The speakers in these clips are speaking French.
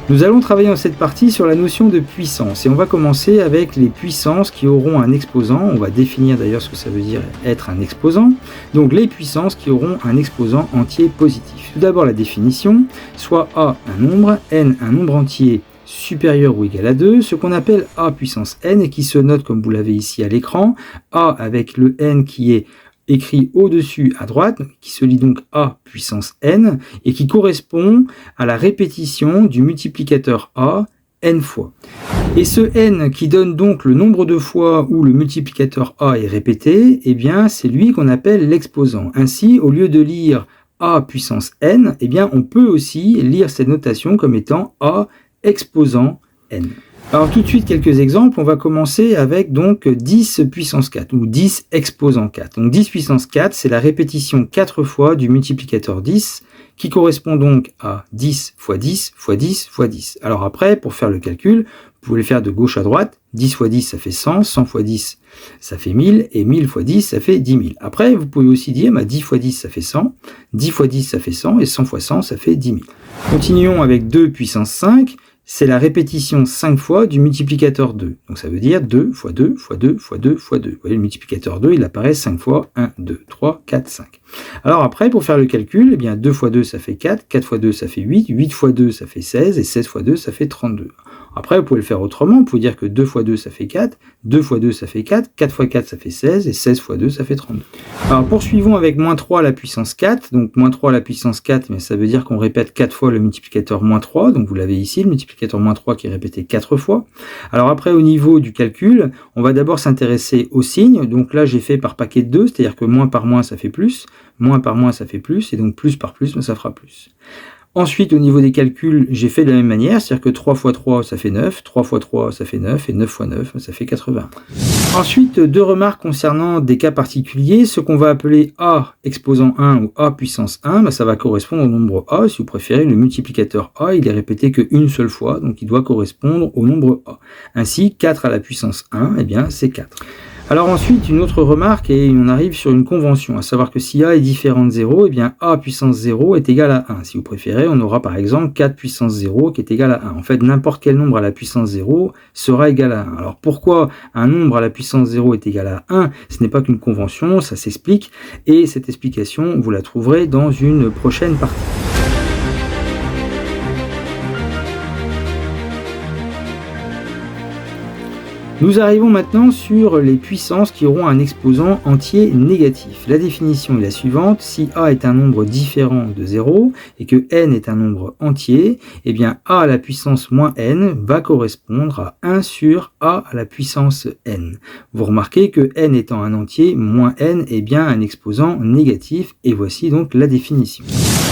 Nous allons travailler dans cette partie sur la notion de puissance et on va commencer avec les puissances qui auront un exposant. On va définir d'ailleurs ce que ça veut dire être un exposant. Donc les puissances qui auront un exposant entier positif. Tout d'abord la définition, soit A un nombre, n un nombre entier supérieur ou égal à 2, ce qu'on appelle A puissance n et qui se note comme vous l'avez ici à l'écran, A avec le n qui est écrit au-dessus à droite, qui se lit donc A puissance n, et qui correspond à la répétition du multiplicateur A n fois. Et ce n qui donne donc le nombre de fois où le multiplicateur A est répété, eh bien c'est lui qu'on appelle l'exposant. Ainsi, au lieu de lire A puissance n, eh bien on peut aussi lire cette notation comme étant A exposant n. Alors tout de suite quelques exemples, on va commencer avec donc 10 puissance 4 ou 10 exposant 4. Donc 10 puissance 4, c'est la répétition 4 fois du multiplicateur 10 qui correspond donc à 10 fois 10 fois 10 fois 10. Alors après, pour faire le calcul, vous pouvez le faire de gauche à droite, 10 fois 10 ça fait 100, 100 fois 10 ça fait 1000 et 1000 fois 10 ça fait 10 000. Après, vous pouvez aussi dire 10 fois 10 ça fait 100, 10 fois 10 ça fait 100 et 100 fois 100 ça fait 10 000. Continuons avec 2 puissance 5. C'est la répétition 5 fois du multiplicateur 2. Donc ça veut dire 2 fois 2 fois 2 fois 2 fois 2. Vous voyez, le multiplicateur 2, il apparaît 5 fois 1, 2, 3, 4, 5. Alors après, pour faire le calcul, eh bien 2 fois 2, ça fait 4, 4 fois 2, ça fait 8, 8 fois 2, ça fait 16, et 16 fois 2, ça fait 32. Après, vous pouvez le faire autrement, vous pouvez dire que 2 fois 2, ça fait 4, 2 fois 2, ça fait 4, 4 fois 4, ça fait 16, et 16 fois 2, ça fait 32. Alors poursuivons avec moins 3 à la puissance 4, donc moins 3 à la puissance 4, mais ça veut dire qu'on répète 4 fois le multiplicateur moins 3, donc vous l'avez ici, le multiplicateur moins 3 qui est répété 4 fois. Alors après, au niveau du calcul, on va d'abord s'intéresser au signe, donc là j'ai fait par paquet de 2, c'est-à-dire que moins par moins ça fait plus, moins par moins ça fait plus, et donc plus par plus, ça fera plus. Ensuite, au niveau des calculs, j'ai fait de la même manière, c'est-à-dire que 3 fois 3, ça fait 9, 3 fois 3, ça fait 9, et 9 fois 9, ça fait 80. Ensuite, deux remarques concernant des cas particuliers. Ce qu'on va appeler A exposant 1 ou A puissance 1, ça va correspondre au nombre A. Si vous préférez, le multiplicateur A, il est répété qu'une seule fois, donc il doit correspondre au nombre A. Ainsi, 4 à la puissance 1, eh bien, c'est 4. Alors ensuite, une autre remarque, et on arrive sur une convention, à savoir que si A est différent de 0, eh bien A puissance 0 est égal à 1. Si vous préférez, on aura par exemple 4 puissance 0 qui est égal à 1. En fait, n'importe quel nombre à la puissance 0 sera égal à 1. Alors pourquoi un nombre à la puissance 0 est égal à 1? Ce n'est pas qu'une convention, ça s'explique, et cette explication, vous la trouverez dans une prochaine partie. Nous arrivons maintenant sur les puissances qui auront un exposant entier négatif. La définition est la suivante: si A est un nombre différent de 0 et que n est un nombre entier, eh bien A à la puissance moins n va correspondre à 1 sur A à la puissance n. Vous remarquez que n étant un entier, moins n est bien un exposant négatif, et voici donc la définition.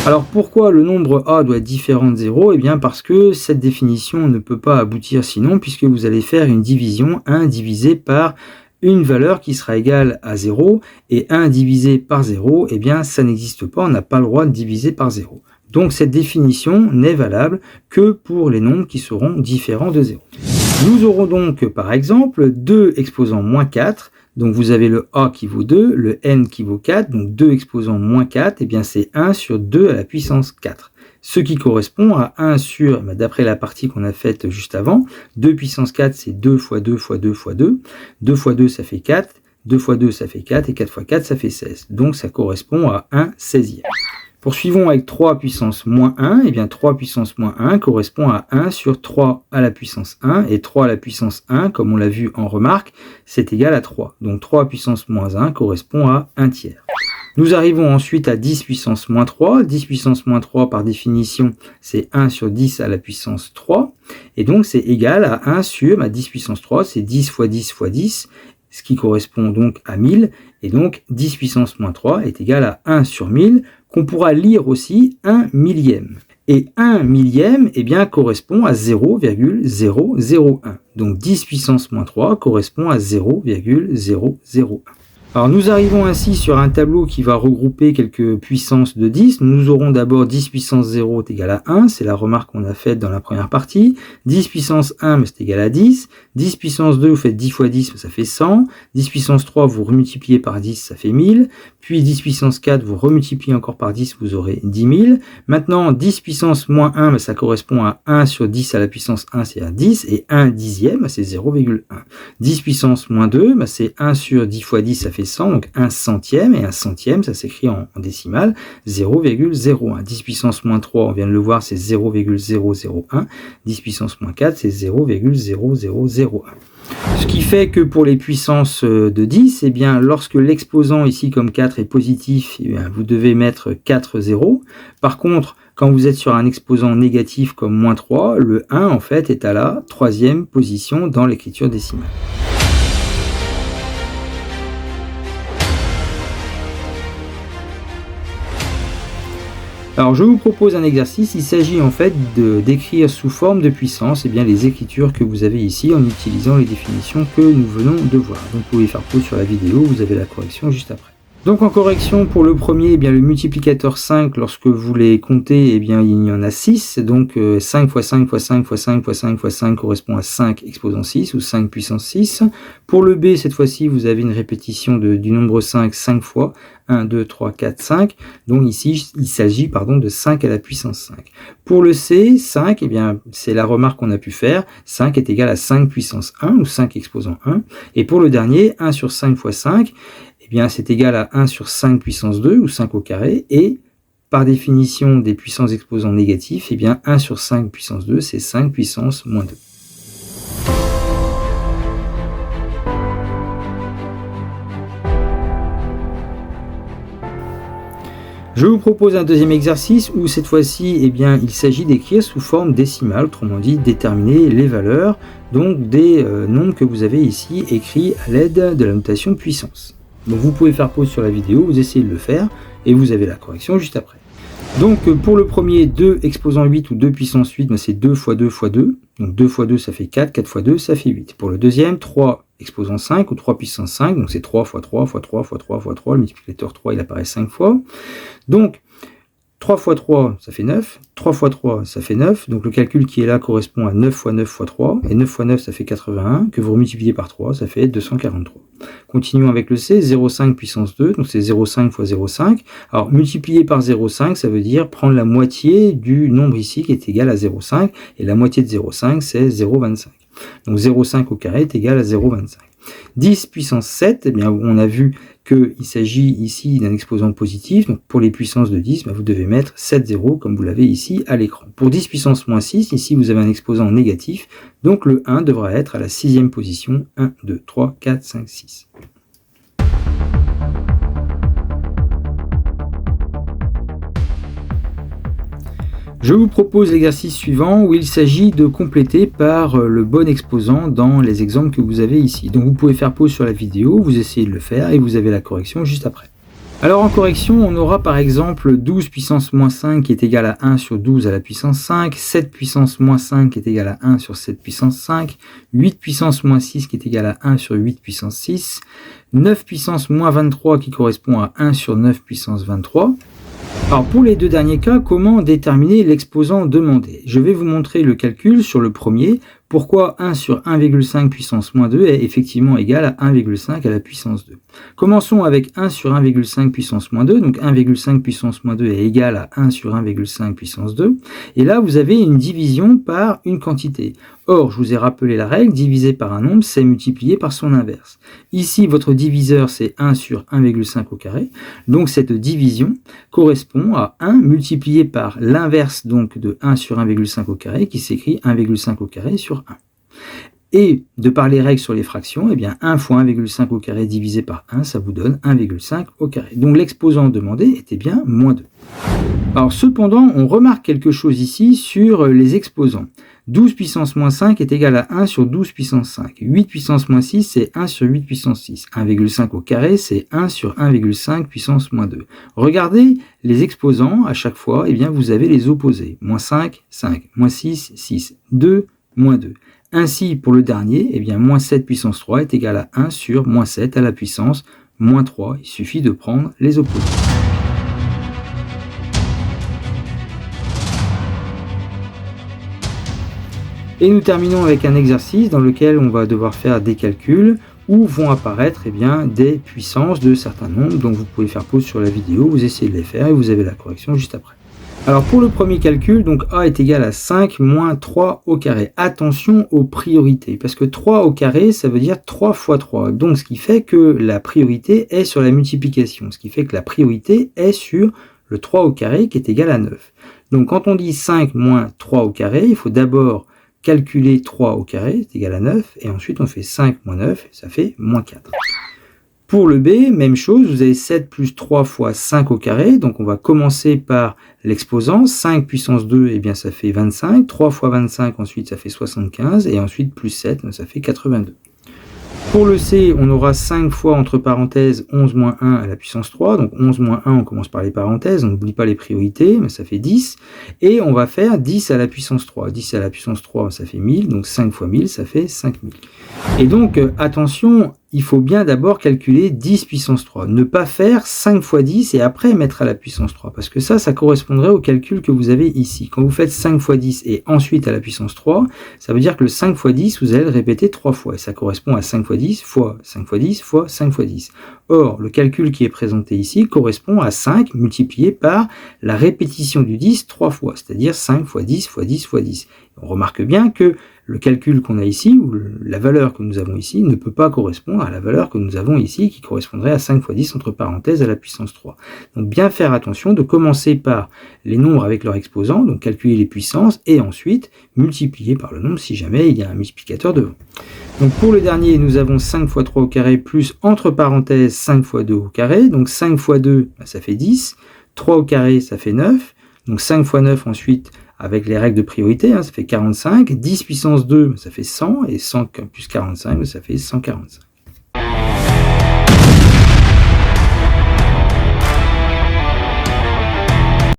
Alors pourquoi le nombre A doit être différent de 0? Eh bien parce que cette définition ne peut pas aboutir sinon, puisque vous allez faire une division, 1 divisé par une valeur qui sera égale à 0, et 1 divisé par 0, eh bien ça n'existe pas, on n'a pas le droit de diviser par 0. Donc cette définition n'est valable que pour les nombres qui seront différents de 0. Nous aurons donc par exemple 2 exposant moins 4, donc vous avez le A qui vaut 2, le N qui vaut 4, donc 2 exposant moins 4, et bien c'est 1 sur 2 à la puissance 4. Ce qui correspond à 1 sur, d'après la partie qu'on a faite juste avant, 2 puissance 4 c'est 2 fois 2 fois 2 fois 2, 2 fois 2 ça fait 4, 2 fois 2 ça fait 4, et 4 fois 4 ça fait 16. Donc ça correspond à 1 16e. Poursuivons avec 3 puissance moins 1, et bien 3 puissance moins 1 correspond à 1 sur 3 à la puissance 1, et 3 à la puissance 1, comme on l'a vu en remarque, c'est égal à 3. Donc 3 puissance moins 1 correspond à 1 tiers. Nous arrivons ensuite à 10 puissance moins 3. 10 puissance moins 3, par définition, c'est 1 sur 10 à la puissance 3. Et donc, c'est égal à 1 sur 10 puissance 3, c'est 10 fois 10 fois 10, ce qui correspond donc à 1000. Et donc, 10 puissance moins 3 est égal à 1 sur 1000, qu'on pourra lire aussi 1 millième. Et 1 millième, eh bien, correspond à 0,001. Donc, 10 puissance moins 3 correspond à 0,001. Alors nous arrivons ainsi sur un tableau qui va regrouper quelques puissances de 10. Nous aurons d'abord 10 puissance 0 est égal à 1, c'est la remarque qu'on a faite dans la première partie. 10 puissance 1 c'est égal à 10. 10 puissance 2 vous faites 10 fois 10 ça fait 100. 10 puissance 3 vous remultipliez par 10 ça fait 1000. Puis 10 puissance 4 vous remultipliez encore par 10 vous aurez 10 000. Maintenant 10 puissance moins 1 ça correspond à 1 sur 10 à la puissance 1 c'est à 10 et 1 dixième c'est 0,1. 10 puissance moins 2 c'est 1 sur 10 fois 10 ça fait 100, donc 1 centième, et 1 centième, ça s'écrit en décimale, 0,01. 10 puissance moins 3, on vient de le voir, c'est 0,001. 10 puissance moins 4, c'est 0,0001. Ce qui fait que pour les puissances de 10, eh bien, lorsque l'exposant ici comme 4 est positif, eh bien, vous devez mettre 4 zéros. Par contre, quand vous êtes sur un exposant négatif comme moins 3, le 1 en fait est à la troisième position dans l'écriture décimale. Alors je vous propose un exercice, il s'agit en fait d'écrire sous forme de puissance les écritures que vous avez ici en utilisant les définitions que nous venons de voir. Donc vous pouvez faire pause sur la vidéo, vous avez la correction juste après. Donc en correction pour le premier, le multiplicateur 5, lorsque vous les comptez, il y en a 6, donc 5 fois 5 fois 5 fois 5 fois 5 fois 5 correspond à 5 exposant 6, ou 5 puissance 6. Pour le B, cette fois-ci, vous avez une répétition du nombre 5 fois, 1, 2, 3, 4, 5, donc ici, il s'agit de 5 à la puissance 5. Pour le C, 5, c'est la remarque qu'on a pu faire, 5 est égal à 5 puissance 1, ou 5 exposant 1, et pour le dernier, 1 sur 5 fois 5, c'est égal à 1 sur 5 puissance 2, ou 5 au carré, et par définition des puissances exposants négatifs, 1 sur 5 puissance 2, c'est 5 puissance moins 2. Je vous propose un deuxième exercice où cette fois-ci, il s'agit d'écrire sous forme décimale, autrement dit déterminer les valeurs donc des nombres que vous avez ici écrits à l'aide de la notation puissance. Donc vous pouvez faire pause sur la vidéo, vous essayez de le faire et vous avez la correction juste après. Donc pour le premier, 2 exposant 8 ou 2 puissance 8, c'est 2 fois 2 fois 2. Donc 2 fois 2 ça fait 4, 4 fois 2 ça fait 8. Pour le deuxième, 3 exposant 5 ou 3 puissance 5, donc c'est 3 fois 3 fois 3 fois 3 fois 3, le multiplicateur 3 il apparaît 5 fois. Donc 3 fois 3 ça fait 9, 3 fois 3 ça fait 9, donc le calcul qui est là correspond à 9 fois 9 fois 3, et 9 fois 9 ça fait 81, que vous remultipliez par 3, ça fait 243. Continuons avec le C, 0,5 puissance 2, donc c'est 0,5 fois 0,5. Alors multiplier par 0,5, ça veut dire prendre la moitié du nombre ici qui est égal à 0,5, et la moitié de 0,5 c'est 0,25. Donc 0,5 au carré est égal à 0,25. 10 puissance 7, on a vu qu'il s'agit ici d'un exposant positif, donc pour les puissances de 10, vous devez mettre 7 zéros comme vous l'avez ici à l'écran. Pour 10 puissance moins 6, ici vous avez un exposant négatif, donc le 1 devra être à la 6e position, 1, 2, 3, 4, 5, 6. Je vous propose l'exercice suivant où il s'agit de compléter par le bon exposant dans les exemples que vous avez ici. Donc vous pouvez faire pause sur la vidéo, vous essayez de le faire et vous avez la correction juste après. Alors en correction, on aura par exemple 12 puissance moins 5 qui est égal à 1 sur 12 à la puissance 5, 7 puissance moins 5 qui est égal à 1 sur 7 puissance 5, 8 puissance moins 6 qui est égal à 1 sur 8 puissance 6, 9 puissance moins 23 qui correspond à 1 sur 9 puissance 23. Alors pour les deux derniers cas, comment déterminer l'exposant demandé? Je vais vous montrer le calcul sur le premier. Pourquoi 1 sur 1,5 puissance moins 2 est effectivement égal à 1,5 à la puissance 2. Commençons avec 1 sur 1,5 puissance moins 2. Donc 1,5 puissance moins 2 est égal à 1 sur 1,5 puissance 2. Et là, vous avez une division par une quantité. Or, je vous ai rappelé la règle, diviser par un nombre, c'est multiplier par son inverse. Ici, votre diviseur, c'est 1 sur 1,5 au carré. Donc cette division correspond à 1 multiplié par l'inverse donc de 1 sur 1,5 au carré, qui s'écrit 1,5 au carré sur 1. Et de par les règles sur les fractions, 1 fois 1,5 au carré divisé par 1, ça vous donne 1,5 au carré. Donc l'exposant demandé était bien moins 2. Alors cependant, on remarque quelque chose ici sur les exposants. 12 puissance moins 5 est égal à 1 sur 12 puissance 5. 8 puissance moins 6, c'est 1 sur 8 puissance 6. 1,5 au carré, c'est 1 sur 1,5 puissance moins 2. Regardez les exposants, à chaque fois, vous avez les opposés. Moins 5, 5. Moins 6, 6. 2, moins 2. Ainsi, pour le dernier, moins 7 puissance 3 est égal à 1 sur moins 7 à la puissance moins 3, il suffit de prendre les opposés. Et nous terminons avec un exercice dans lequel on va devoir faire des calculs où vont apparaître des puissances de certains nombres. Donc vous pouvez faire pause sur la vidéo, vous essayez de les faire et vous avez la correction juste après. Alors pour le premier calcul, donc A est égal à 5 moins 3 au carré. Attention aux priorités, parce que 3 au carré, ça veut dire 3 fois 3. Donc ce qui fait que la priorité est sur la multiplication, ce qui fait que la priorité est sur le 3 au carré qui est égal à 9. Donc quand on dit 5 moins 3 au carré, il faut d'abord calculer 3 au carré, c'est égal à 9, et ensuite on fait 5 moins 9, ça fait moins 4. Pour le B, même chose, vous avez 7 plus 3 fois 5 au carré, donc on va commencer par l'exposant, 5 puissance 2, eh bien ça fait 25, 3 fois 25, ensuite ça fait 75, et ensuite plus 7, ça fait 82. Pour le C, on aura 5 fois, entre parenthèses, 11 moins 1 à la puissance 3. Donc 11 moins 1, on commence par les parenthèses, on n'oublie pas les priorités, mais ça fait 10. Et on va faire 10 à la puissance 3. 10 à la puissance 3, ça fait 1000. Donc 5 fois 1000, ça fait 5000. Et donc, attention, il faut bien d'abord calculer 10 puissance 3. Ne pas faire 5 fois 10 et après mettre à la puissance 3. Parce que ça correspondrait au calcul que vous avez ici. Quand vous faites 5 fois 10 et ensuite à la puissance 3, ça veut dire que le 5 fois 10, vous allez le répéter 3 fois. Et ça correspond à 5 fois 10 fois 5 fois 10 fois 5 fois 10. Or, le calcul qui est présenté ici correspond à 5 multiplié par la répétition du 10 3 fois. C'est-à-dire 5 fois 10 fois 10 fois 10. On remarque bien que le calcul qu'on a ici, ou la valeur que nous avons ici, ne peut pas correspondre à la valeur que nous avons ici, qui correspondrait à 5 fois 10 entre parenthèses à la puissance 3. Donc bien faire attention de commencer par les nombres avec leur exposant, donc calculer les puissances, et ensuite multiplier par le nombre si jamais il y a un multiplicateur devant. Donc pour le dernier, nous avons 5 fois 3 au carré plus, entre parenthèses, 5 fois 2 au carré. Donc 5 fois 2, ça fait 10. 3 au carré, ça fait 9. Donc 5 fois 9 ensuite, avec les règles de priorité, ça fait 45. 10 puissance 2, ça fait 100. Et 100 plus 45, ça fait 145.